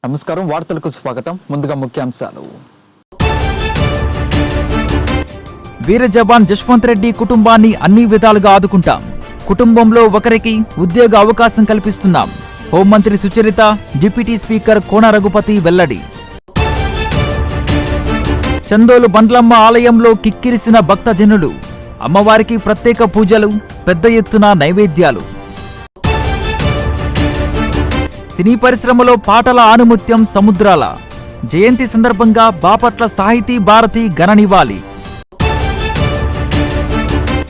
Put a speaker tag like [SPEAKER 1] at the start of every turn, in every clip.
[SPEAKER 1] నమస్కారం, వార్తలకు స్వాగతం. ముందుగా ముఖ్యాంశాలు.
[SPEAKER 2] వీర జవాన్ జశ్వంత్ రెడ్డి కుటుంబాన్ని అన్ని విధాలుగా ఆదుకుంటాం. కుటుంబంలో ఒకరికి ఉద్యోగ అవకాశం కల్పిస్తున్నాం. హోంమంత్రి సుచరిత, డిప్యూటీ స్పీకర్ కోన రఘుపతి వెల్లడి. చందోలు బండ్లమ్మ ఆలయంలో కిక్కిరిసిన భక్తజనులు. అమ్మవారికి ప్రత్యేక పూజలు, పెద్ద ఎత్తున నైవేద్యాలు. సినీ పరిశ్రమలో పాటల ఆనుముత్యం సముద్రాల. జయంతి సందర్భంగా బాపట్ల సాహితీ భారతి ఘన నివాళి.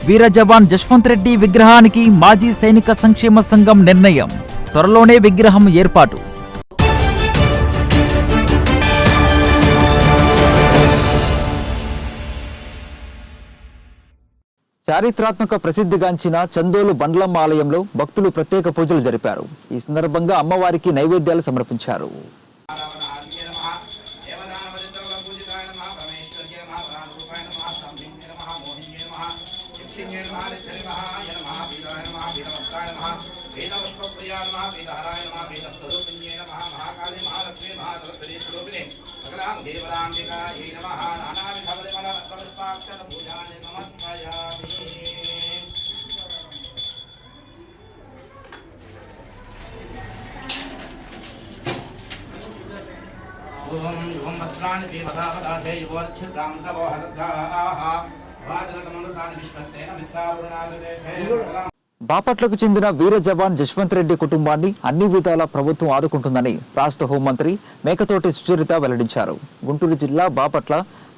[SPEAKER 2] వీర జవాన్ జశ్వంత్ రెడ్డి విగ్రహానికి మాజీ సైనిక సంక్షేమ సంఘం నిర్ణయం. త్వరలోనే విగ్రహం ఏర్పాటు.
[SPEAKER 1] చారిత్రాత్మక ప్రసిద్ధిగాంచిన చందోలు బండ్లమ్మ ఆలయంలో భక్తులు ప్రత్యేక పూజలు జరిపారు. ఈ సందర్భంగా అమ్మవారికి నైవేద్యాలు సమర్పించారు.
[SPEAKER 3] ఓం భద్రాణి దేవతాపదాతే యువోచ్ఛిద్రాం తవోహద్గాః వాదనతమనుతాని విశ్వత్తేన మిత్రావరుణాదదేశే.
[SPEAKER 1] బాపట్లకు చెందిన వీర జవాన్ జశ్వంత్ రెడ్డి కుటుంబాన్ని అన్ని విధాలా ప్రభుత్వం ఆదుకుంటుందని రాష్ట్ర హోంమంత్రి మేకతోటి సుచరిత వెల్లడించారు. గుంటూరు జిల్లా బాపట్ల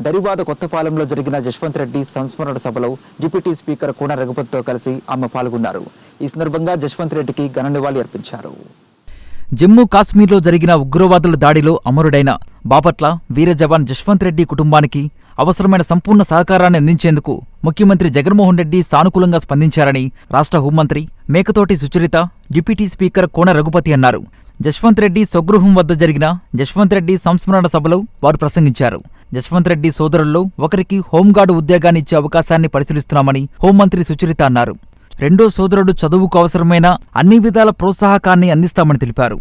[SPEAKER 1] దరివాద కొత్తపాలెంలో జరిగిన జశ్వంత్ రెడ్డి సంస్మరణ సభలో డిప్యూటీ స్పీకర్ కోన రఘుపతితో కలిసి ఆమె పాల్గొన్నారు. ఈ సందర్భంగా జశ్వంత్ రెడ్డికి ఘన నివాళి అర్పించారు.
[SPEAKER 2] జమ్మూ కాశ్మీర్లో జరిగిన ఉగ్రవాదుల దాడిలో అమరుడైన బాపట్ల వీర జవాన్ జశ్వంత్ రెడ్డి కుటుంబానికి అవసరమైన సంపూర్ణ సహకారాన్ని అందించేందుకు ముఖ్యమంత్రి జగన్మోహన్ రెడ్డి సానుకూలంగా స్పందించారని రాష్ట్ర హోంమంత్రి మేకతోటి సుచరిత, డిప్యూటీ స్పీకర్ కోన రఘుపతి అన్నారు. జశ్వంత్ రెడ్డి స్వగృహం వద్ద జరిగిన జశ్వంత్ రెడ్డి సంస్మరణ సభలో వారు ప్రసంగించారు. జశ్వంత్ రెడ్డి సోదరుల్లో ఒకరికి హోంగార్డు ఉద్యోగాన్ని ఇచ్చే అవకాశాన్ని పరిశీలిస్తున్నామని హోంమంత్రి సుచరిత అన్నారు. రెండో సోదరుడు చదువుకు అవసరమైన అన్ని విధాల ప్రోత్సాహకాన్ని అందిస్తామని తెలిపారు.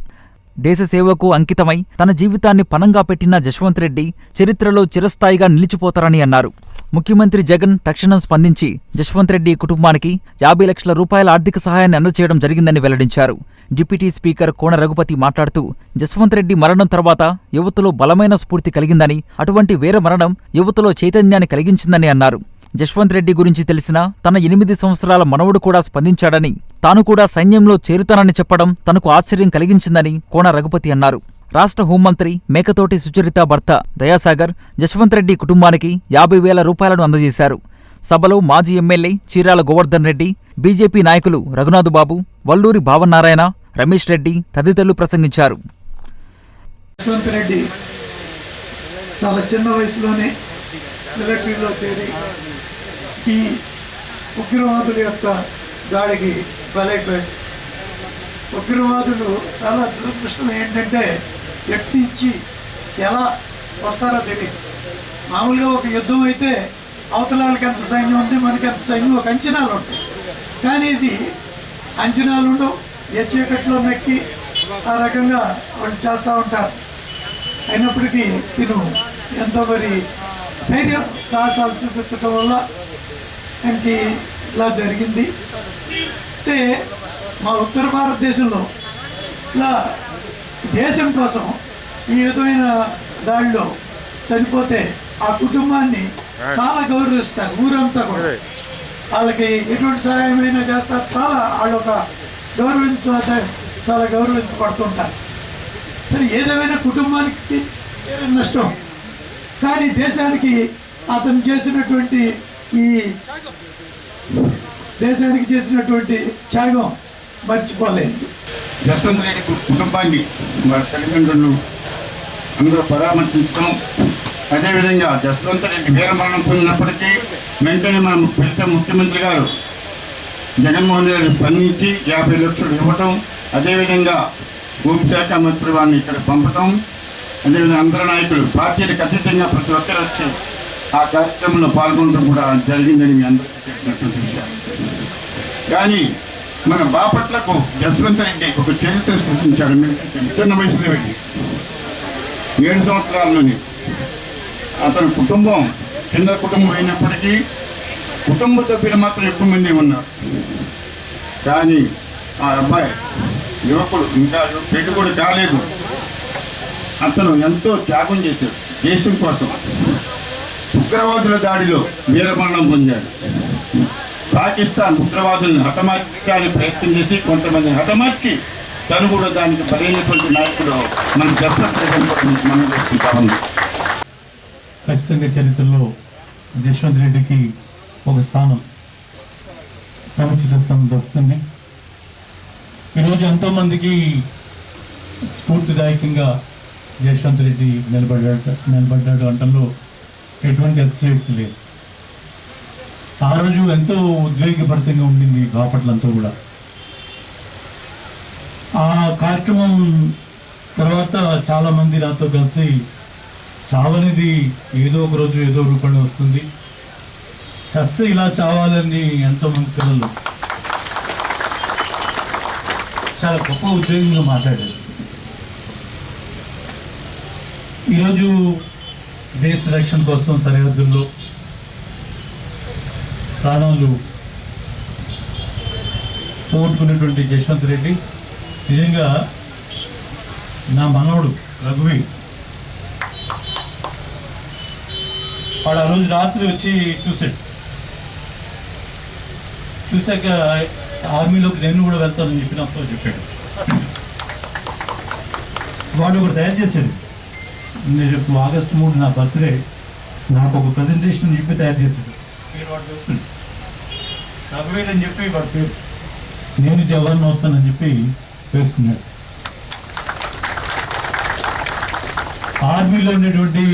[SPEAKER 2] దేశ సేవకు అంకితమై తన జీవితాన్ని పణంగా పెట్టిన జశ్వంత్ రెడ్డి చరిత్రలో చిరస్థాయిగా నిలిచిపోతారని అన్నారు. ముఖ్యమంత్రి జగన్ తక్షణం స్పందించి జశ్వంత్ రెడ్డి కుటుంబానికి 50 లక్షల రూపాయల ఆర్థిక సహాయాన్ని అందజేయడం జరిగిందని వెల్లడించారు. డిప్యూటీ స్పీకర్ కోన రఘుపతి మాట్లాడుతూ జశ్వంత్ రెడ్డి మరణం తర్వాత యువతలో బలమైన స్ఫూర్తి కలిగిందని, అటువంటి వీర మరణం యువతలో చైతన్యాన్ని కలిగించిందని అన్నారు. జశ్వంత్ రెడ్డి గురించి తెలిసిన తన 8 సంవత్సరాల మనవడు కూడా స్పందించాడని, తాను కూడా సైన్యంలో చేరుతానని చెప్పడం తనకు ఆశ్చర్యం కలిగించిందని కోన రఘుపతి అన్నారు. రాష్ట్ర హోంమంత్రి మేకతోటి సుచరిత భర్త దయాసాగర్ జశ్వంత్ రెడ్డి కుటుంబానికి 50,000 రూపాయలను అందజేశారు. సభలో మాజీ ఎమ్మెల్యే చీరాల గోవర్ధన్ రెడ్డి, బీజేపీ నాయకులు రఘునాథ్ బాబు, వల్లూరి భావనారాయణ, రమేష్ రెడ్డి తదితరులు ప్రసంగించారు.
[SPEAKER 4] జశ్వంత్ రెడ్డి చాలా చిన్న వయసులోనే మిలిటరీలో చేరి ఈ ఉగ్రవాదుల యొక్క దాడికి బలైపోయాడు. ఉగ్రవాదులు చాలా దురదృష్టం ఏంటంటే ఎట్టించి ఎలా వస్తారో తెలియదు. మామూలుగా ఒక యుద్ధం అయితే అవతల వాళ్ళకి ఎంత సైన్యం ఉంది, మనకి ఎంత సైన్యం, ఒక అంచనాలు ఉంటాయి. కానీ ఇది అంచనాలు ఉండవు. ఏ చీకట్లో నక్కి ఆ రకంగా వాళ్ళు చేస్తూ ఉంటారు. అయినప్పటికీ తిను ఎంతో మరి ధైర్యం సాహసాలు చూపించడం వల్ల ఆయనకి ఇలా జరిగింది. అయితే మా ఉత్తర భారతదేశంలో ఇలా దేశం కోసం ఈ విధమైన దాడిలో చనిపోతే ఆ కుటుంబాన్ని చాలా గౌరవిస్తారు. ఊరంతా కూడా వాళ్ళకి ఎటువంటి సహాయమైనా చేస్తారు. వాళ్ళు ఒక చాలా గౌరవించబడుతుంటారు. మరి ఏదేమైనా కుటుంబానికి నష్టం, కానీ దేశానికి అతను చేసినటువంటి త్యాగం మర్చిపోలేదు.
[SPEAKER 5] జశ్వంత్ రెడ్డి కుటుంబాన్ని వారి తల్లిదండ్రులు అందరూ పరామర్శించడం, అదేవిధంగా జశ్వంత్ రెడ్డి వీరమరణం పొందినప్పటికీ వెంటనే మన పిలిచే ముఖ్యమంత్రి గారు జగన్మోహన్ రెడ్డి స్పందించి 50 లక్షలు ఇవ్వటం, అదేవిధంగా హోంశాఖ మంత్రి వారిని ఇక్కడ పంపటం, అదేవిధంగా అందరు నాయకులు పార్టీలకు అతీతంగా ప్రతి ఒక్కరు వచ్చి ఆ కార్యక్రమంలో పాల్గొనడం కూడా జరిగిందని మీ అందరికీ తెలిసినటువంటి విషయాలు. కానీ మన బాపట్లకు జశ్వంత్ రెడ్డి ఒక చరిత్ర సృష్టించాడు. చిన్న వయసులో వెళ్ళి 7 సంవత్సరాల్లోనే. అతని కుటుంబం చిన్న కుటుంబం అయినప్పటికీ కుటుంబ సభ్యులు మాత్రం ఎక్కువ మంది ఉన్నారు. కానీ ఆ అబ్బాయి యువకుడు ఇంకా పెళ్లి కూడా కాలేదు. అతను ఎంతో త్యాగం చేశాడు దేశం కోసం. ఉగ్రవాదుల దాడిలో వీరమరణం పొందాడు. పాకిస్తాన్ ఉగ్రవాదులను హతమార్చడానికి ప్రయత్నం చేసి కొంతమంది హతమార్చి తను కూడా దానికి బలైనటువంటి నాయకుడు మన జస్వంత్ రెడ్డి మనం చేసుకుంటా ఉంది.
[SPEAKER 6] ఖచ్చితంగా చరిత్రలో జశ్వంత్ రెడ్డికి ఒక స్థానం, సముచిత స్థానం దొరుకుతుంది. ఈరోజు ఎంతోమందికి స్ఫూర్తిదాయకంగా జశ్వంత్ రెడ్డి నిలబడ్డాడు అంటంలో ఎటువంటి అతిశయోక్తి లేదు. ఆ రోజు ఎంతో ఉద్వేగభరితంగా ఉండింది బాపట్లంతా కూడా. ఆ కార్యక్రమం తర్వాత చాలామంది నాతో కలిసి చావనేది ఏదో ఒక రోజు ఏదో రూపంలో వస్తుంది, చస్తే ఇలా చావాలని ఎంతోమంది పిల్లలు చాలా గొప్ప ఉద్యోగంగా మాట్లాడారు. ఈరోజు దేశ రక్షణ కోసం సరిహద్దుల్లో ప్రాణాలు పోగొట్టుకున్నటువంటి జశ్వంత్ రెడ్డి నిజంగా నా మనవడు రఘువీ. వాడు ఆ రోజు రాత్రి వచ్చి చూశాక ఆర్మీలోకి నేను కూడా వెళ్తానని చెప్పినప్పుడు చెప్పాడు. వాడు ఒకటి తయారు చేశాడు. నేను రేపు ఆగస్టు 3 నా బర్త్డే, నాకు ఒక ప్రజెంటేషన్ చెప్పి తయారు చేశాడు. పేరు వాడు చూసుకుని రఘువీర్ అని చెప్పి వాడు పేరు, నేను జవాన్ అవుతానని చెప్పి వేసుకున్నాడు. ఆర్మీలో ఉండేటువంటి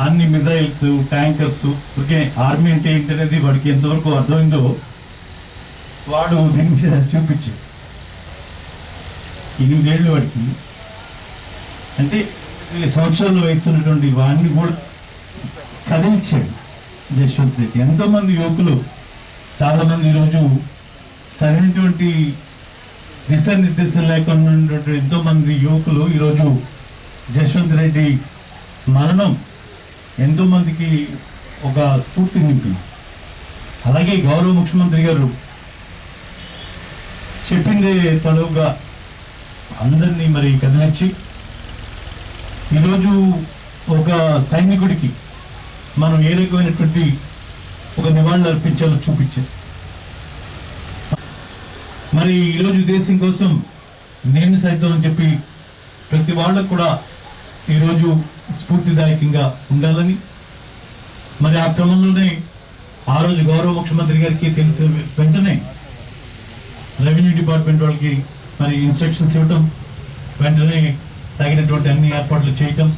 [SPEAKER 6] అన్ని మిజైల్స్, ట్యాంకర్స్, ఓకే ఆర్మీ అంటే ఏంటనేది వాడికి ఎంతవరకు అర్థమైందో వాడు దీని మీద చూపించి 8 ఏళ్ళు వాడికి, అంటే 20 సంవత్సరాలు వయసున్నటువంటి వాడిని కూడా కదిలించాడు జశ్వంత్ రెడ్డి. ఎంతోమంది యువకులు, చాలామంది ఈరోజు సరైనటువంటి దిశానిర్దేశం లేకుండా ఉన్నటువంటి ఎంతోమంది యువకులు ఈరోజు జశ్వంత్ రెడ్డి మరణం ఎంతోమందికి ఒక స్ఫూర్తి నింపింది. అలాగే గౌరవ ముఖ్యమంత్రి గారు చెప్పిందే తడువుగా అందరినీ మరి కదిలించి ఈరోజు ఒక సైనికుడికి మనం ఏ రకమైనటువంటి ఒక నివాళులు అర్పించాలో చూపించారు. మరి ఈరోజు దేశం కోసం నేను సైతం అని చెప్పి ప్రతి వాళ్ళకు కూడా ఈరోజు స్ఫూర్తిదాయకంగా ఉండాలని, మరి ఆ క్రమంలోనే ఆ రోజు గౌరవ ముఖ్యమంత్రి గారికి తెలిసిన వెంటనే రెవెన్యూ డిపార్ట్మెంట్ వాళ్ళకి మరి ఇన్స్ట్రక్షన్స్ ఇవ్వటం, వెంటనే తగినటువంటి అన్ని ఏర్పాట్లు చేయటం,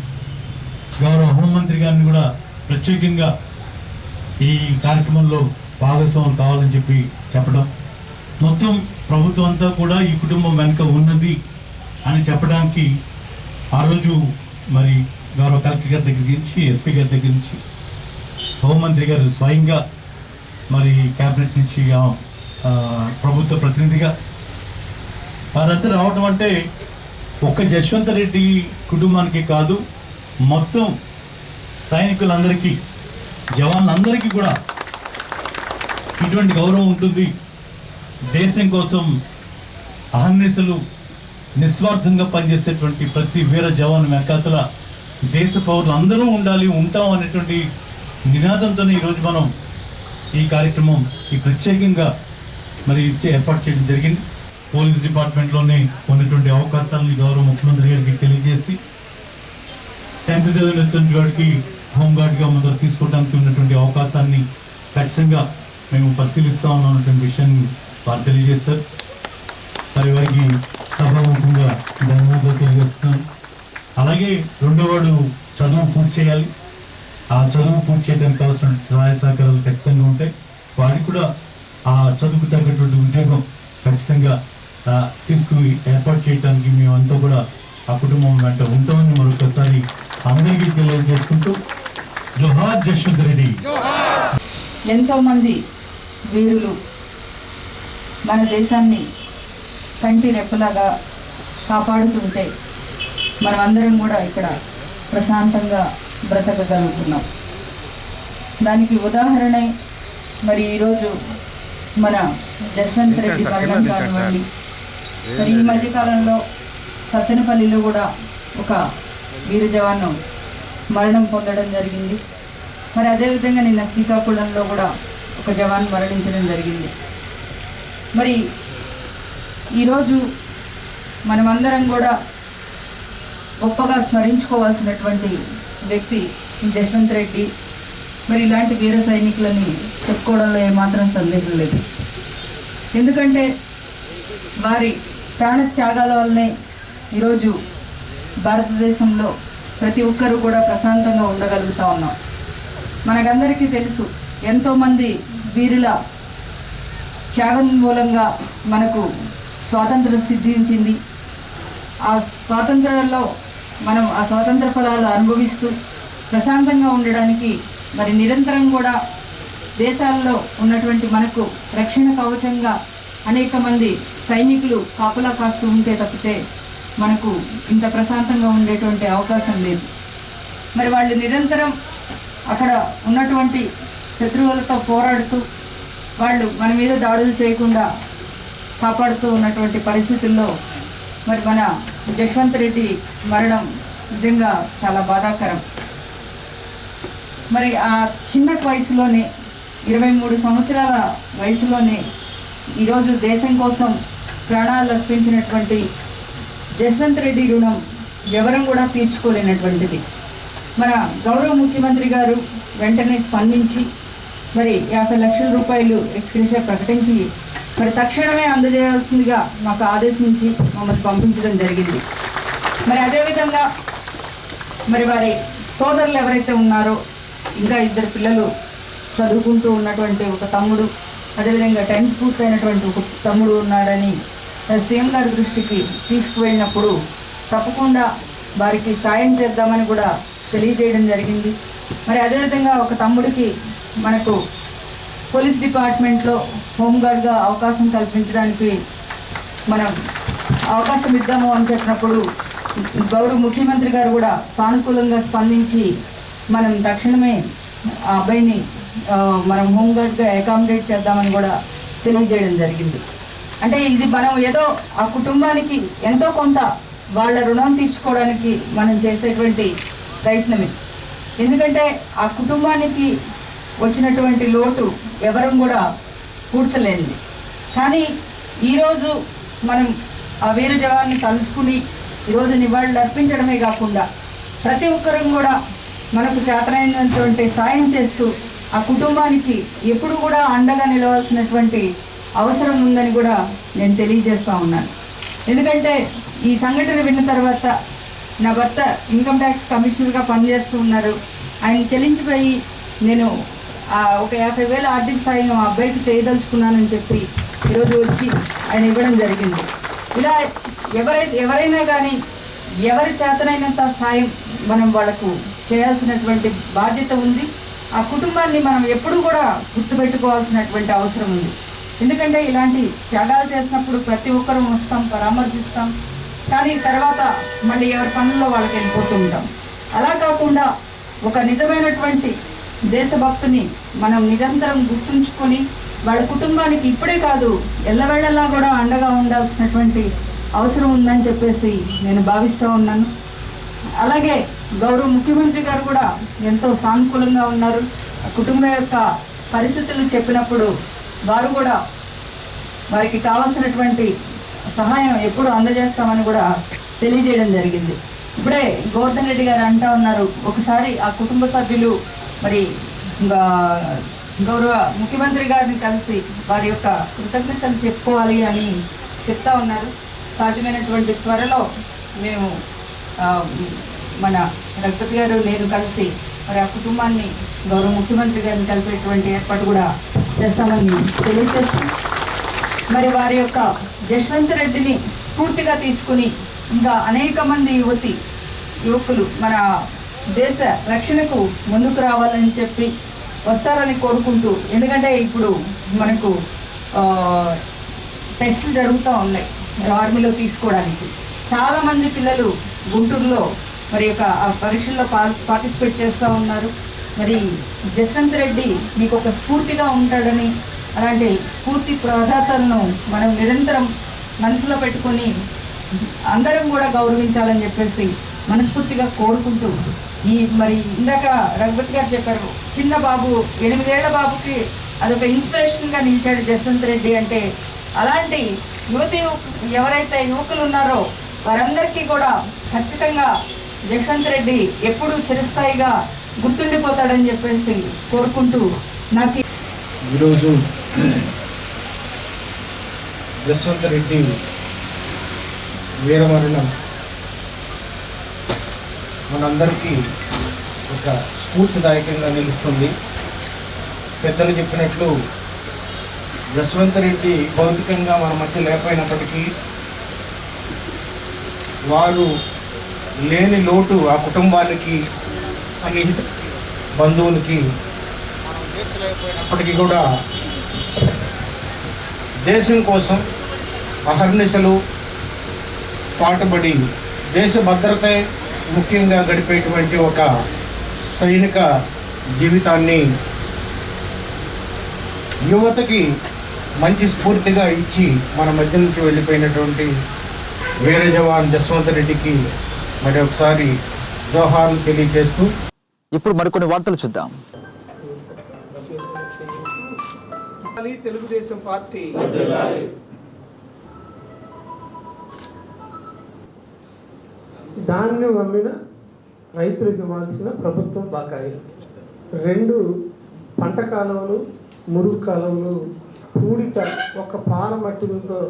[SPEAKER 6] గౌరవ హోంమంత్రి గారిని కూడా ప్రత్యేకంగా ఈ కార్యక్రమంలో భాగస్వాములు కావాలని చెప్పి చెప్పడం, మొత్తం ప్రభుత్వం అంతా కూడా ఈ కుటుంబం వెనుక ఉన్నది అని చెప్పడానికి ఆ రోజు మరి గౌరవ కలెక్టర్ గారి దగ్గర నుంచి, ఎస్పీ గారి దగ్గర నుంచి, హోంమంత్రి గారు స్వయంగా మరి క్యాబినెట్ నుంచి ప్రభుత్వ ప్రతినిధిగా వారంతా రావటం అంటే ఒక్క జశ్వంత్ రెడ్డి కుటుంబానికి కాదు, మొత్తం సైనికులందరికీ, జవాన్లందరికీ కూడా ఇటువంటి గౌరవం ఉంటుంది. దేశం కోసం అహర్నిశలు నిస్వార్థంగా పనిచేసేటువంటి ప్రతి వీర జవాన్ వెనకాతల దేశ పౌరులు అందరూ ఉండాలి, ఉంటాం అనేటువంటి నినాదంతోనే ఈరోజు మనం ఈ కార్యక్రమం ఈ ప్రత్యేకంగా మరి ఏర్పాటు చేయడం జరిగింది. పోలీస్ డిపార్ట్మెంట్లోనే ఉన్నటువంటి అవకాశాలను గౌరవ ముఖ్యమంత్రి గారికి తెలియజేసి 10th చదివినటువంటి వాడికి హోంగార్డ్గా మొదలు తీసుకోవడానికి ఉన్నటువంటి అవకాశాన్ని ఖచ్చితంగా మేము పరిశీలిస్తా ఉన్నటువంటి విషయాన్ని వారు తెలియజేశారు. మరి వారికి సభాముఖంగా ధన్యవాదాలు తెలియజేస్తున్నాను. అలాగే రెండోవాడు చదువు పూర్తి చేయాలి. ఆ చదువు పూర్తి చేయడానికి కావాల్సిన సహాయ సహకారాలు ఖచ్చితంగా ఉంటాయి. వారికి కూడా ఆ చదువుకు తగ్గటువంటి ఉద్యోగం ఖచ్చితంగా తీసుకుని ఏర్పాటు చేయడానికి మేమంతా కూడా ఆ కుటుంబం వెంట ఉంటామని మరొకసారి అందరికీ తెలియజేసుకుంటూ జోహార్ జశ్వంత్ రెడ్డి.
[SPEAKER 7] ఎంతోమంది వీరులు మన దేశాన్ని కంటి రెప్పలాగా కాపాడుతుంటే మనమందరం కూడా ఇక్కడ ప్రశాంతంగా బ్రతకగలుగుతున్నాం. దానికి ఉదాహరణే మరి ఈరోజు మన జస్వంత్ రెడ్డి మరణం కానివ్వండి, మరి ఈ మధ్యకాలంలో సత్తెనపల్లిలో కూడా ఒక వీర జవాను మరణం పొందడం జరిగింది. మరి అదేవిధంగా నిన్న శ్రీకాకుళంలో కూడా ఒక జవాన్ మరణించడం జరిగింది. మరి ఈరోజు మనమందరం కూడా గొప్పగా స్మరించుకోవాల్సినటువంటి వ్యక్తి జస్వంత్ రెడ్డి. మరి ఇలాంటి వీర సైనికులని చెప్పుకోవడంలో ఏమాత్రం సందేహం లేదు. ఎందుకంటే వారి ప్రాణత్యాగాల వల్లనే ఈరోజు భారతదేశంలో ప్రతి ఒక్కరూ కూడా ప్రశాంతంగా ఉండగలుగుతూ ఉన్నాం. మనకందరికీ తెలుసు, ఎంతోమంది వీరుల త్యాగం మూలంగా మనకు స్వాతంత్రం సిద్ధించింది. ఆ స్వాతంత్రంలో మనం ఆ స్వాతంత్ర ఫలాలు అనుభవిస్తూ ప్రశాంతంగా ఉండడానికి మరి నిరంతరం కూడా దేశాల్లో ఉన్నటువంటి మనకు రక్షణ కవచంగా అనేక మంది సైనికులు కాపులా కాస్తూ ఉంటే తప్పితే మనకు ఇంత ప్రశాంతంగా ఉండేటువంటి అవకాశం లేదు. మరి వాళ్ళు నిరంతరం అక్కడ ఉన్నటువంటి శత్రువులతో పోరాడుతూ వాళ్ళు మన మీద దాడులు చేయకుండా కాపాడుతూ ఉన్నటువంటి పరిస్థితుల్లో మరి మన జస్వంత్ రెడ్డి మరణం నిజంగా చాలా బాధాకరం. మరి ఆ చిన్న వయసులోనే 23 సంవత్సరాల వయసులోనే ఈరోజు దేశం కోసం ప్రాణాలు అర్పించినటువంటి జస్వంత్ రెడ్డి రుణం ఎవరం కూడా తీర్చుకోలేనటువంటిది. మన గౌరవ ముఖ్యమంత్రి గారు వెంటనే స్పందించి మరి 50 లక్షల రూపాయలు ఎక్స్గ్రేషియా ప్రకటించి మరి తక్షణమే అందజేయాల్సిందిగా మాకు ఆదేశించి మమ్మల్ని పంపించడం జరిగింది. మరి అదేవిధంగా మరి వారి సోదరులు ఎవరైతే ఉన్నారో ఇంకా 2 పిల్లలు చదువుకుంటూ ఉన్నటువంటి ఒక తమ్ముడు, అదేవిధంగా 10th పూర్తయినటువంటి ఒక తమ్ముడు ఉన్నాడని సీఎం గారి దృష్టికి తీసుకువెళ్ళినప్పుడు తప్పకుండా వారికి సాయం చేద్దామని కూడా తెలియజేయడం జరిగింది. మరి అదేవిధంగా ఒక తమ్ముడికి మనకు పోలీస్ డిపార్ట్మెంట్లో హోంగార్డ్గా అవకాశం కల్పించడానికి మనం అవకాశం ఇద్దాము అని చెప్పినప్పుడు గౌరవ ముఖ్యమంత్రి గారు కూడా సానుకూలంగా స్పందించి మనం తక్షణమే ఆ అబ్బాయిని మనం హోంగార్డ్గా అకామిడేట్ చేద్దామని కూడా తెలియజేయడం జరిగింది. అంటే ఇది మనం ఏదో ఆ కుటుంబానికి ఎంతో కొంత వాళ్ళ రుణం తీర్చుకోవడానికి మనం చేసేటువంటి ప్రయత్నమే. ఎందుకంటే ఆ కుటుంబానికి వచ్చినటువంటి లోటు ఎవరం కూడా పూడ్చలేనిది. కానీ ఈరోజు మనం ఆ వీర జవాన్ని తలుచుకుని ఈరోజు నివాళులు అర్పించడమే కాకుండా ప్రతి ఒక్కరం కూడా మనకు చేతనైనటువంటి సాయం చేస్తూ ఆ కుటుంబానికి ఎప్పుడు కూడా అండగా నిలవాల్సినటువంటి అవసరం ఉందని కూడా నేను తెలియజేస్తూ ఉన్నాను. ఎందుకంటే ఈ సంఘటన విన్న తర్వాత నా భర్త ఇన్కమ్ ట్యాక్స్ కమిషనర్గా పనిచేస్తూ ఉన్నారు. ఆయన చెల్లించిపోయి నేను ఒక 50,000 ఆర్థిక సాయం ఆ అబ్బాయికి చేయదలుచుకున్నానని చెప్పి ఈరోజు వచ్చి ఆయన ఇవ్వడం జరిగింది. ఇలా ఎవరైనా కానీ ఎవరి చేతనైనంత సాయం మనం వాళ్ళకు చేయాల్సినటువంటి బాధ్యత ఉంది. ఆ కుటుంబాన్ని మనం ఎప్పుడూ కూడా గుర్తుపెట్టుకోవాల్సినటువంటి అవసరం ఉంది. ఎందుకంటే ఇలాంటి త్యాగాలు చేసినప్పుడు ప్రతి ఒక్కరూ వస్తాం, పరామర్శిస్తాం, కానీ తర్వాత మళ్ళీ ఎవరి పనుల్లో వాళ్ళకి వెళ్ళిపోతూ ఉంటాం. అలా కాకుండా ఒక నిజమైనటువంటి దేశభక్తుని మనం నిరంతరం గుర్తుంచుకొని వాళ్ళ కుటుంబానికి ఇప్పుడే కాదు ఎల్లవేళలా కూడా అండగా ఉండాల్సినటువంటి అవసరం ఉందని చెప్పేసి నేను భావిస్తూ ఉన్నాను. అలాగే గౌరవ ముఖ్యమంత్రి గారు కూడా ఎంతో సానుకూలంగా ఉన్నారు. కుటుంబం యొక్క పరిస్థితులు చెప్పినప్పుడు వారు కూడా వారికి కావాల్సినటువంటి సహాయం ఎప్పుడు అందజేస్తామని కూడా తెలియజేయడం జరిగింది. ఇప్పుడే గోవర్ధన్ రెడ్డి గారు అంటూ ఉన్నారు, ఒకసారి ఆ కుటుంబ సభ్యులు మరి గౌరవ ముఖ్యమంత్రి గారిని కలిసి వారి యొక్క కృతజ్ఞతలు చెప్పుకోవాలి అని చెప్తా ఉన్నారు. సాధ్యమైనటువంటి త్వరలో మేము మన రఘుపతి గారు నేను కలిసి మరి ఆ కుటుంబాన్ని గౌరవ ముఖ్యమంత్రి గారిని కలిపేటువంటి ఏర్పాటు కూడా చేస్తామని తెలియజేస్తాం. మరి వారి యొక్క జస్వంత్ రెడ్డిని స్ఫూర్తిగా తీసుకుని ఇంకా అనేక మంది యువకులు మన దేశ రక్షణకు ముందుకు రావాలని చెప్పి వస్తారని కోరుకుంటూ, ఎందుకంటే ఇప్పుడు మనకు టెస్టులు జరుగుతూ ఉన్నాయి ఆర్మీలో తీసుకోవడానికి. చాలామంది పిల్లలు గుంటూరులో మరి యొక్క ఆ పరీక్షల్లో పార్టిసిపేట్ చేస్తూ ఉన్నారు. మరి జస్వంత్ రెడ్డి మీకు ఒక స్ఫూర్తిగా ఉంటాడని, అలాంటి స్ఫూర్తి ప్రదాతలను మనం నిరంతరం మనసులో పెట్టుకొని అందరం కూడా గౌరవించాలని చెప్పేసి మనస్ఫూర్తిగా కోరుకుంటూ, మరి ఇందాక రఘుపతి గారు చెప్పారు, చిన్న బాబు 8 ఏళ్ల బాబుకి అదొక ఇన్స్పిరేషన్గా నిలిచాడు జస్వంత్ రెడ్డి అంటే. అలాంటి ఎవరైతే యువకులు ఉన్నారో వారందరికీ కూడా ఖచ్చితంగా జస్వంత్ రెడ్డి ఎప్పుడూ చిరస్థాయిగా గుర్తుండిపోతాడని చెప్పేసి కోరుకుంటూ, నాకు
[SPEAKER 8] ఈరోజు జస్వంత్ రెడ్డి వీరమరణం మనందరికీ ఒక స్ఫూర్తిదాయకంగా నిలుస్తుంది. పెద్దలు చెప్పినట్లు జస్వంత్ రెడ్డి భౌతికంగా మన మధ్య లేకపోయినప్పటికీ వారు లేని లోటు ఆ కుటుంబానికి, సన్నిహిత బంధువులకి మనం తీర్చలేకపోయినప్పటికీ కూడా దేశం కోసం అహర్నిశలు పాటుపడి దేశ భద్రతే ముఖ్యంగా గడిపేటువంటి ఒక సైనిక జీవితాన్ని యువతకి మంచి స్ఫూర్తిగా ఇచ్చి మన మధ్య నుంచి వెళ్ళిపోయినటువంటి వీర జవాన్ జస్వంత్ రెడ్డికి మరి ఒకసారి జోహార్లు తెలియజేస్తూ
[SPEAKER 1] ఇప్పుడు మరికొన్ని వార్తలు చూద్దాం.
[SPEAKER 8] తెలుగుదేశం పార్టీ ధాన్యం అమ్మిన రైతులకు ఇవ్వాల్సిన ప్రభుత్వం బకాయి, 2 పంట కాలువలు, మురుగు కాలువలు పూడిక ఒక పాలమట్టిలో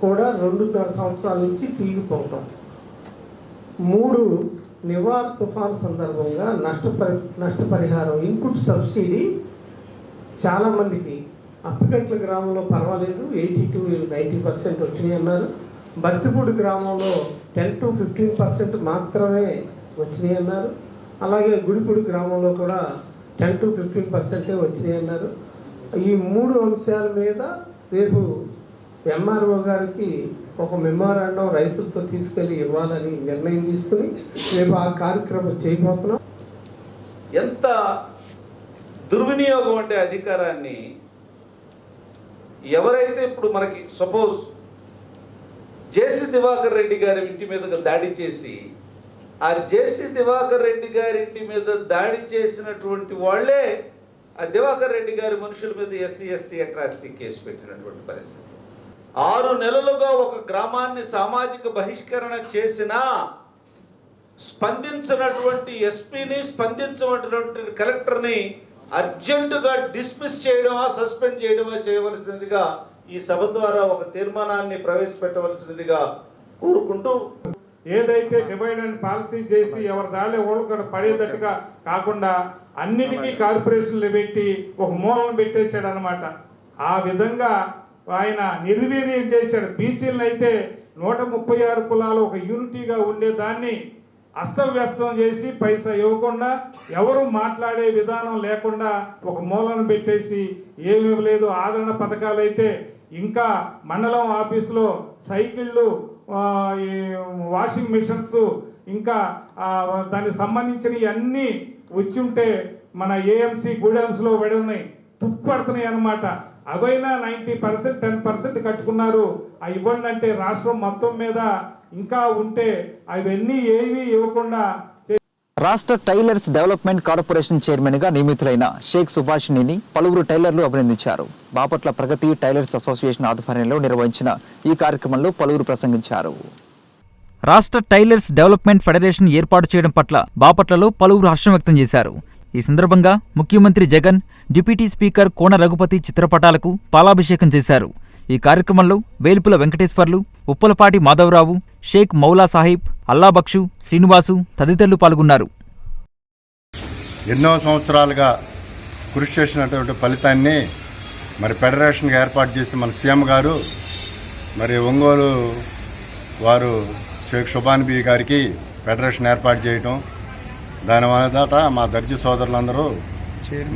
[SPEAKER 8] కూడా 2.5 సంవత్సరాల నుంచి తీగిపోవటం, 3 నివార్ తుఫాన్ సందర్భంగా నష్టపరిహారం ఇన్పుట్ సబ్సిడీ చాలామందికి అప్పికట్ల గ్రామంలో పర్వాలేదు 80 to 90% వచ్చినాయి అన్నారు. బర్తిపూడి గ్రామంలో 10 to 15% మాత్రమే వచ్చినాయి అన్నారు. అలాగే గుడిపూడి గ్రామంలో కూడా 10 to 15% వచ్చినాయి అన్నారు. ఈ 3 అంశాల మీద రేపు ఎంఆర్ఓ గారికి ఒక మెమోరాండం రైతులతో తీసుకెళ్ళి ఇవ్వాలని నిర్ణయం తీసుకుని రేపు ఆ కార్యక్రమం చేయబోతున్నాం.
[SPEAKER 9] ఎంత దుర్వినియోగం అంటే అధికారాన్ని ఎవరైతే ఇప్పుడు మనకి సపోజ్ జేసీ దివాకర్ రెడ్డి గారి ఇంటి మీద దాడి చేసి ఆ జేసీ దివాకర్ రెడ్డి గారి ఇంటి మీద దాడి చేసినటువంటి వాళ్ళే ఆ దివాకర్ రెడ్డి గారి మనుషుల మీద SC/ST అట్రాసిటీ కేసు పెట్టినటువంటి పరిస్థితి. 6 నెలలుగా ఒక గ్రామాన్ని సామాజిక బహిష్కరణ చేసినా స్పందించినటువంటి ఎస్పీని, స్పందించినటువంటి కలెక్టర్ని అర్జెంటుగా డిస్మిస్ చేయడమా, సస్పెండ్ చేయడమా చేయవలసినదిగా ఈ సభ ద్వారా ఒక తీర్మానాన్ని ప్రవేశపెట్టవలసినదిగా కోరుకుంటూ,
[SPEAKER 10] ఏదైతే డివైడ్ అండ్ పాలసీ చేసి ఎవరి దాళ్ళే ఓళ్ళక్కడ పడేటట్టుగా కాకుండా అన్నిటికీ కార్పొరేషన్లు పెట్టి ఒక మూలను పెట్టేశాడు అనమాట. ఆ విధంగా ఆయన నిర్వీర్యం చేశాడు. బీసీలను అయితే 136 కులాలు ఒక యూనిటీగా ఉండేదాన్ని అస్తవ్యస్తం చేసి పైసా ఇవ్వకుండా, ఎవరు మాట్లాడే విధానం లేకుండా ఒక మూలను పెట్టేసి ఏమీ లేదు. ఆదరణ పథకాలు అయితే ఇంకా మండలం ఆఫీసులో సైకిళ్ళు, వాషింగ్ మిషన్స్, ఇంకా దానికి సంబంధించినవి అన్నీ వచ్చి ఉంటే మన AMC గూడెంస్లో పడి ఉన్నాయి, తుప్పడుతున్నాయి అన్నమాట. అవైనా 90% 10% కట్టుకున్నారు. అవి ఇవ్వండి అంటే రాష్ట్రం మొత్తం మీద ఇంకా ఉంటే అవన్నీ ఏమీ ఇవ్వకుండా.
[SPEAKER 1] రాష్ట్ర టైలర్స్ డెవలప్మెంట్ కార్పొరేషన్ చైర్మన్ గా నియమితులైన షేక్ సుభాషిణిని పలువురు టైలర్లు అభినందించారు. బాపట్ల ప్రగతి టైలర్స్ అసోసియేషన్ ఆధ్వర్యంలో నిర్వహించిన ఈ కార్యక్రమంలో పలువురు ప్రసంగించారు.
[SPEAKER 2] రాష్ట్ర టైలర్స్ డెవలప్మెంట్ ఫెడరేషన్ ఏర్పాటు చేయడం పట్ల బాపట్లలో పలువురు హర్షం వ్యక్తం చేశారు. ఈ సందర్భంగా ముఖ్యమంత్రి జగన్, డిప్యూటీ స్పీకర్ కోన రఘుపతి చిత్రపటాలకు పాలాభిషేకం చేశారు. ఈ కార్యక్రమంలో వేల్పుల వెంకటేశ్వర్లు, ఉప్పలపాటి మాధవరావు, షేక్ మౌలా సాహిబ్, అల్లాబక్షు, శ్రీనివాసు తదితరులు పాల్గొన్నారు.
[SPEAKER 5] ఎన్నో సంవత్సరాలుగా కృషి చేసినటువంటి ఫలితాన్ని మరి ఫెడరేషన్గా ఏర్పాటు చేసి మన సీఎం గారు మరి ఒంగోలు వారు షేక్ షుబాన్బీ గారికి ఫెడరేషన్ ఏర్పాటు చేయటం, దాని మొదట మా దర్జీ సోదరులందరూ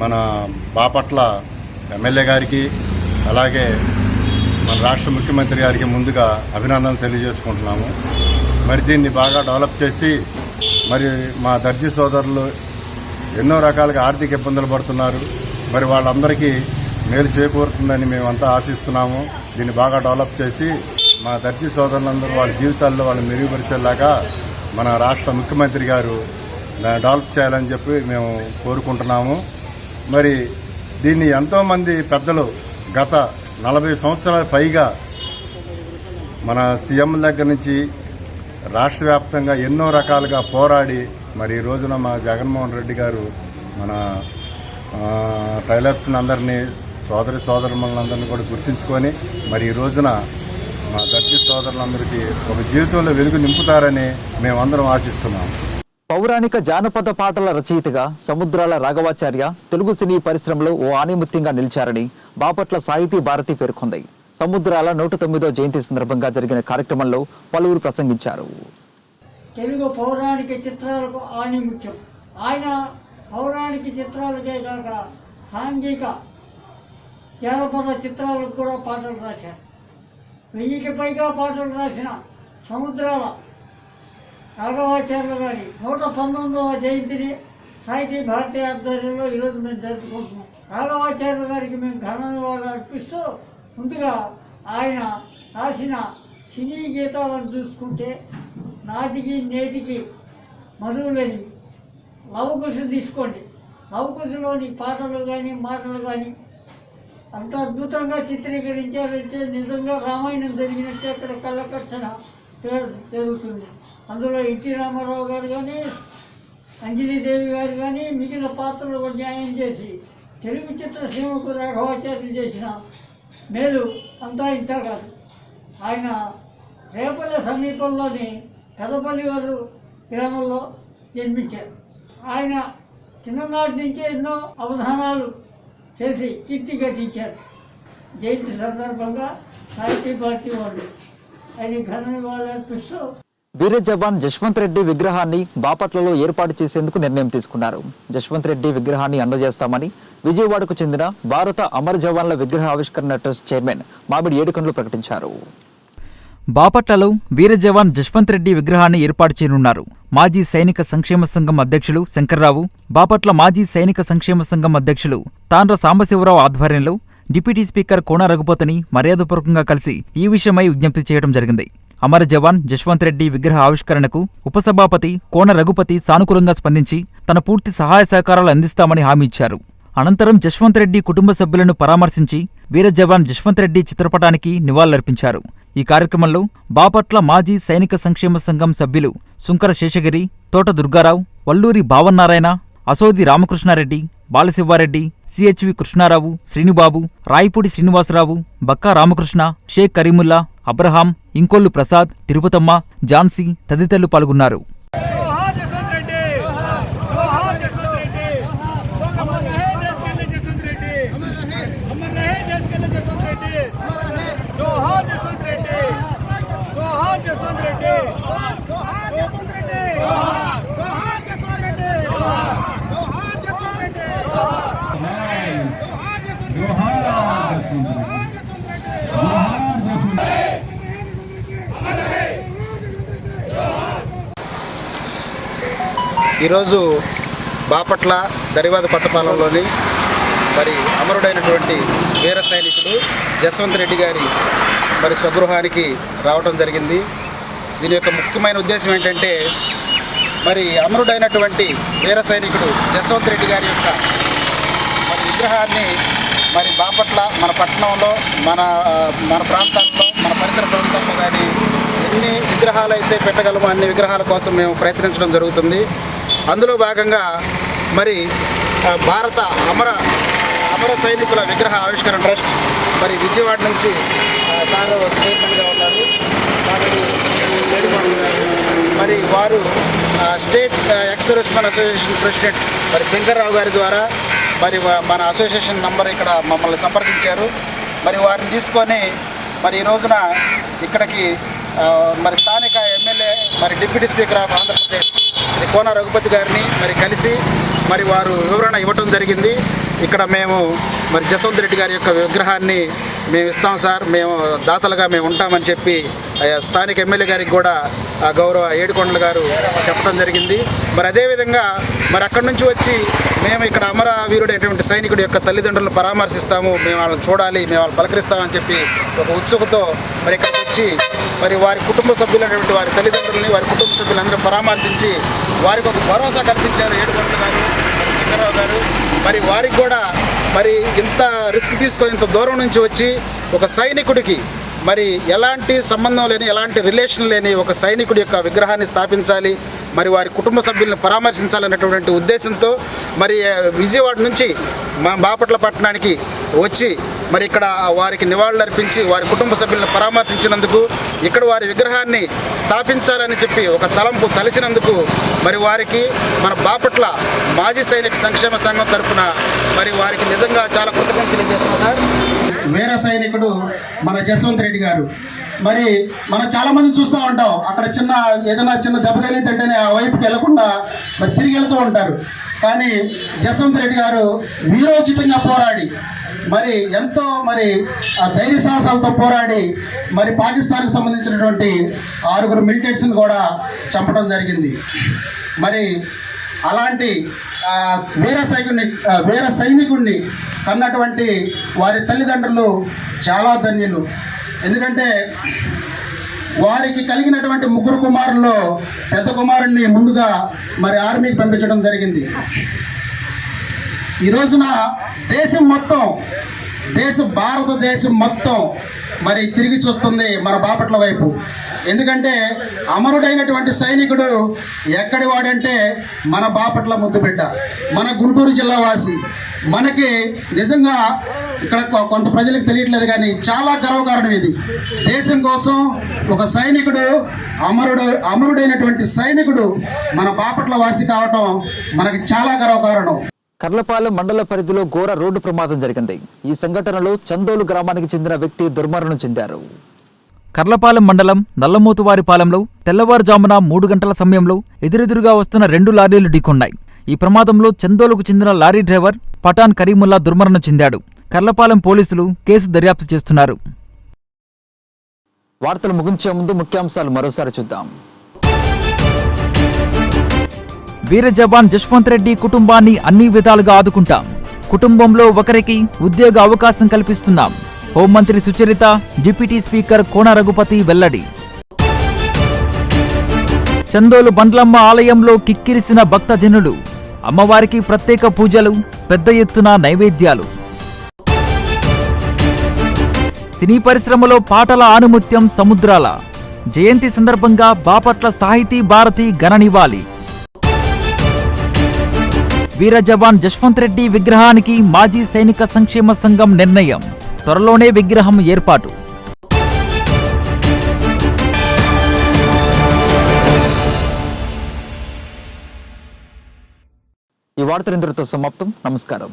[SPEAKER 5] మన బాపట్ల ఎమ్మెల్యే గారికి అలాగే మన రాష్ట్ర ముఖ్యమంత్రి గారికి ముందుగా అభినందనలు తెలియజేసుకుంటున్నాము. మరి దీన్ని బాగా డెవలప్ చేసి
[SPEAKER 11] మరి మా దర్జీ సోదరులు ఎన్నో రకాలుగా ఆర్థిక ఇబ్బందులు పడుతున్నారు. మరి వాళ్ళందరికీ మేలు చేకూరుతుందని మేమంతా ఆశిస్తున్నాము. దీన్ని బాగా డెవలప్ చేసి మా దర్జీ సోదరులందరూ వాళ్ళ జీవితాల్లో వాళ్ళు మెరుగుపరిచేలాగా మన రాష్ట్ర ముఖ్యమంత్రి గారు డెవలప్ చేయాలని చెప్పి మేము కోరుకుంటున్నాము. మరి దీన్ని ఎంతోమంది పెద్దలు గత 40 సంవత్సరాల పైగా మన సీఎం దగ్గర నుంచి రాష్ట్ర వ్యాప్తంగా ఎన్నో రకాలుగా పోరాడి మరి ఈ రోజున మా జగన్మోహన్ రెడ్డి గారు మన టైలర్స్ని అందరినీ సోదరులందరినీ కూడా గుర్తించుకొని మరి ఈ రోజున మా దర్జీ సోదరులందరికీ ఒక జీవితంలో వెలుగు నింపుతారని మేమందరం ఆశిస్తున్నాము.
[SPEAKER 1] పౌరాణిక జానపద పాటల రచయితగా సముద్రాల రాఘవాచార్య తెలుగు సినీ పరిశ్రమలో ఓ ఆణిముత్యంగా నిలిచారని బాపట్ల సాహితీ భారతి పేర్కొంది. సముద్రాల 109వ జయంతి సందర్భంగా జరిగిన కార్యక్రమంలో పలువురు ప్రసంగించారు.
[SPEAKER 12] తెలుగు పౌరాణిక చిత్రాలకు ఆణిముత్యం. ఆయన పౌరాణిక చిత్రాలకే కాక సాంఘిక జానపద చిత్రాలకు కూడా పాటలు రాశారు. 1000కి పైగా పాటలు రాసిన సముద్రాల రాఘవాచార్యులు గారి 119వ జయంతిని సాహితీ భారతి ఆధ్వర్యంలో ఈరోజు మేము జరుపుకుంటున్నాం. రాఘవాచార్యులు గారికి మేము ఘన నివాళులు అర్పిస్తూ ముందుగా ఆయన రాసిన సినీ గీతాలను చూసుకుంటే నాటికి నేటికి మరువులేని లవకుశ తీసుకోండి. లవకుశలోని పాటలు కానీ మాటలు కానీ అంత అద్భుతంగా చిత్రీకరించారంటే నిజంగా రామాయణం జరిగినట్టే అక్కడ కళ్ళకట్టన జరుగుతుంది. అందులో ఎన్టీ రామారావు గారు కానీ అంజనీదేవి గారు కానీ మిగిలిన పాత్రలకు న్యాయం చేసి తెలుగు చిత్రసీమకు రాఘవాచార్యులు చేసిన మేలు అంతా ఇంత కాదు. ఆయన రేపల్లె సమీపంలోని పెదపల్లి వారు గ్రామంలో జన్మించారు. ఆయన చిన్ననాటి నుంచే ఎన్నో అవధానాలు చేసి కీర్తి గట్టించారు. జయంతి సందర్భంగా సాహితీ భారతి వాళ్ళు ఆయన ఘన నివాళులు అర్పిస్తూ
[SPEAKER 1] వీర జవాన్ జశ్వంత్ రెడ్డి విగ్రహాన్ని బాపట్లలో ఏర్పాటు చేసేందుకు నిర్ణయం తీసుకున్నారు. జశ్వంత్ రెడ్డి విగ్రహాన్ని అందజేస్తామని విజయవాడకు చెందిన భారత అమర జవాన్ల విగ్రహ ఆవిష్కరణ ట్రస్ట్ చైర్మన్ మామిడి ఏడుకొండలు ప్రకటించారు.
[SPEAKER 2] బాపట్లలో వీర జవాన్ జశ్వంత్ రెడ్డి విగ్రహాన్ని ఏర్పాటు చేయనున్నారు. మాజీ సైనిక సంక్షేమ సంఘం అధ్యక్షులు శంకర్రావు, బాపట్ల మాజీ సైనిక సంక్షేమ సంఘం అధ్యక్షులు తాండ్ర సాంబశివరావు ఆధ్వర్యంలో డిప్యూటీ స్పీకర్ కోన రఘుపతిని మర్యాదపూర్వకంగా కలిసి ఈ విషయమై విజ్ఞప్తి చేయడం జరిగింది. అమర జవాన్ జశ్వంత్ రెడ్డి విగ్రహ ఆవిష్కరణకు ఉపసభాపతి కోన రఘుపతి సానుకూలంగా స్పందించి తన పూర్తి సహాయ సహకారాలు అందిస్తామని హామీ ఇచ్చారు. అనంతరం జశ్వంత్ రెడ్డి కుటుంబ సభ్యులను పరామర్శించి వీర జవాన్ జశ్వంత్ రెడ్డి చిత్రపటానికి నివాళులర్పించారు. ఈ కార్యక్రమంలో బాపట్ల మాజీ సైనిక సంక్షేమ సంఘం సభ్యులు సుంకర శేషగిరి, తోట దుర్గారావు, వల్లూరి భావన్నారాయణ, అసోది రామకృష్ణారెడ్డి, బాలశివారెడ్డి, సిహెచ్వి కృష్ణారావు, శ్రీనుబాబు, రాయపూడి శ్రీనివాసరావు, బక్కా రామకృష్ణ, షేక్ కరీముల్లా, అబ్రహాం, ఇంకొల్లు ప్రసాద్, తిరుపతమ్మ, ఝాన్సీ తదితరులు పాల్గొన్నారు.
[SPEAKER 8] ఈరోజు బాపట్ల దరివాద కొత్తపాలెంలోని మరి అమరుడైనటువంటి వీర సైనికుడు జశ్వంత్ రెడ్డి గారి మరి స్వగృహానికి రావడం జరిగింది. దీని యొక్క ముఖ్యమైన ఉద్దేశం ఏంటంటే మరి అమరుడైనటువంటి వీర సైనికుడు జశ్వంత్ రెడ్డి గారి యొక్క మరి విగ్రహాన్ని మరి బాపట్ల మన పట్టణంలో మన ప్రాంతాల్లో మన పరిసర ప్రాంతాల్లో కానీ ఎన్ని విగ్రహాలు అయితే పెట్టగలమో అన్ని విగ్రహాల కోసం మేము ప్రయత్నించడం జరుగుతుంది. అందులో భాగంగా మరి భారత అమర సైనికుల విగ్రహ ఆవిష్కరణ ట్రస్ట్ మరి విజయవాడ నుంచి సార్ చైర్మన్గా ఉన్నారు. మరి వారు state ex servicemen association president మరి శంకర్రావు గారి ద్వారా మరి మన అసోసియేషన్ నంబర్ ఇక్కడ మమ్మల్ని సంప్రదించారు. మరి వారిని తీసుకొని మరి ఈ రోజున ఇక్కడికి మరి స్థానిక ఎమ్మెల్యే మరి deputy speaker of Andhra Pradesh Shri Kona Raghupathi గారిని మరి కలిసి మరి వారు వివరణ ఇవ్వటం జరిగింది. ఇక్కడ మేము మరి జశ్వంత్ రెడ్డి గారి యొక్క విగ్రహాన్ని మేము ఇస్తాం సార్, మేము దాతలుగా మేము ఉంటామని చెప్పి స్థానిక ఎమ్మెల్యే గారికి కూడా గౌరవ ఏడుకొండల గారు చెప్పడం జరిగింది. మరి అదేవిధంగా మరి అక్కడి నుంచి వచ్చి మేము ఇక్కడ అమరవీరుడైనటువంటి సైనికుడి యొక్క తల్లిదండ్రులను పరామర్శిస్తాము, మేము వాళ్ళని చూడాలి, మేము వాళ్ళని పలకరిస్తామని చెప్పి ఒక ఉత్సుకతో మరి ఇక్కడికి వచ్చి మరి వారి కుటుంబ సభ్యులైనటువంటి వారి తల్లిదండ్రులని, వారి కుటుంబ సభ్యులందరూ పరామర్శించి వారికి ఒక భరోసా కల్పించారు ఏడుకొండల గారు, శంకర్రావు గారు. మరి వారికి కూడా మరి ఇంత రిస్క్ తీసుకొని ఇంత దూరం నుంచి వచ్చి ఒక సైనికుడికి మరి ఎలాంటి సంబంధం లేని, ఎలాంటి రిలేషన్ లేని ఒక సైనికుడి యొక్క విగ్రహాన్ని స్థాపించాలి, మరి వారి కుటుంబ సభ్యులను పరామర్శించాలనేటువంటి ఉద్దేశంతో మరి విజయవాడ నుంచి మన బాపట్ల పట్టణానికి వచ్చి మరి ఇక్కడ వారికి నివాళులు అర్పించి వారి కుటుంబ సభ్యులను పరామర్శించినందుకు, ఇక్కడ వారి విగ్రహాన్ని స్థాపించాలని చెప్పి ఒక తలంపు తలిసినందుకు మరి వారికి మన బాపట్ల మాజీ సైనిక సంక్షేమ సంఘం తరఫున మరి వారికి నిజంగా చాలా కృతజ్ఞతలు తెలియజేస్తున్నాం సార్.
[SPEAKER 13] వీర సైనికుడు మన జస్వంత్ రెడ్డి గారు. మరి మనం చాలామంది చూస్తూ ఉంటాం, అక్కడ ఏదైనా చిన్న దెబ్బ తగిలిందంటేనే ఆ వైపుకి వెళ్లకుండా మరి తిరిగి వెళ్తూ ఉంటారు. కానీ జస్వంత్ రెడ్డి గారు వీరోచితంగా పోరాడి మరి ఎంతో మరి ఆ ధైర్య సాహసాలతో పోరాడి మరి పాకిస్తాన్కి సంబంధించినటువంటి 6 మిలిటెంట్స్ని కూడా చంపడం జరిగింది. మరి అలాంటి వీర సైనికుడిని కన్నటువంటి వారి తల్లిదండ్రులు చాలా ధన్యులు. ఎందుకంటే వారికి కలిగినటువంటి 3 కుమారుల్లో పెద్ద కుమారుణ్ణి ముందుగా మరి ఆర్మీకి పంపించడం జరిగింది. ఈ రోజున భారతదేశం మొత్తం మరి తిరిగి చూస్తుంది మన బాపట్ల వైపు. ఎందుకంటే అమరుడైనటువంటి సైనికుడు ఎక్కడి వాడంటే మన బాపట్ల ముద్దుబిడ్డ, మన గుంటూరు జిల్లా వాసి. మనకి నిజంగా ఇక్కడ కొంత ప్రజలకు తెలియట్లేదు కానీ చాలా గర్వకారణం ఇది. దేశం కోసం ఒక సైనికుడు, అమరుడైనటువంటి సైనికుడు మన బాపట్ల వాసి కావటం మనకి చాలా గర్వకారణం.
[SPEAKER 1] కర్లపాలెం మండల పరిధిలో ఘోర రోడ్డు ప్రమాదం జరిగింది. ఈ సంఘటనలో చందోలు గ్రామానికి చెందిన వ్యక్తి దుర్మరణం చెందారు.
[SPEAKER 2] కర్లపాలెం మండలం నల్లమోతువారిపాలెంలో తెల్లవారుజామున 3 గంటల సమయంలో ఎదురెదురుగా వస్తున్న 2 లారీలు ఢీకొన్నాయి. ఈ ప్రమాదంలో చందోలుకు చెందిన లారీ డ్రైవర్ పఠాన్ కరీముల్లా దుర్మరణం చెందాడు. కర్లపాలెం పోలీసులు కేసు దర్యాప్తు చేస్తున్నారు.
[SPEAKER 1] వార్తలు ముగించే ముందు ముఖ్యాంశాలు మరోసారి చూద్దాం.
[SPEAKER 2] వీర జవాన్ జశ్వంత్ రెడ్డి కుటుంబాన్ని అన్ని విధాలుగా ఆదుకుంటాం. కుటుంబంలో ఒకరికి ఉద్యోగ అవకాశం కల్పిస్తున్నాం. హోంమంత్రి సుచరిత, డిప్యూటీ స్పీకర్ కోన రఘుపతి వెల్లడి. చందోలు బండ్లమ్మ ఆలయంలో కిక్కిరిసిన భక్తజనులు. అమ్మవారికి ప్రత్యేక పూజలు, పెద్ద ఎత్తున నైవేద్యాలు. సినీ పరిశ్రమలో పాటల ఆణిముత్యం సముద్రాల. జయంతి సందర్భంగా బాపట్ల సాహితీ భారతి ఘన నివాళి. వీర జవాన్ జశ్వంత్ రెడ్డి విగ్రహానికి మాజీ సైనిక సంక్షేమ సంఘం నిర్ణయం. త్వరలోనే విగ్రహం ఏర్పాటు.
[SPEAKER 1] ఈ వార్తలు ఇంతటితో సమాప్తం. నమస్కారం.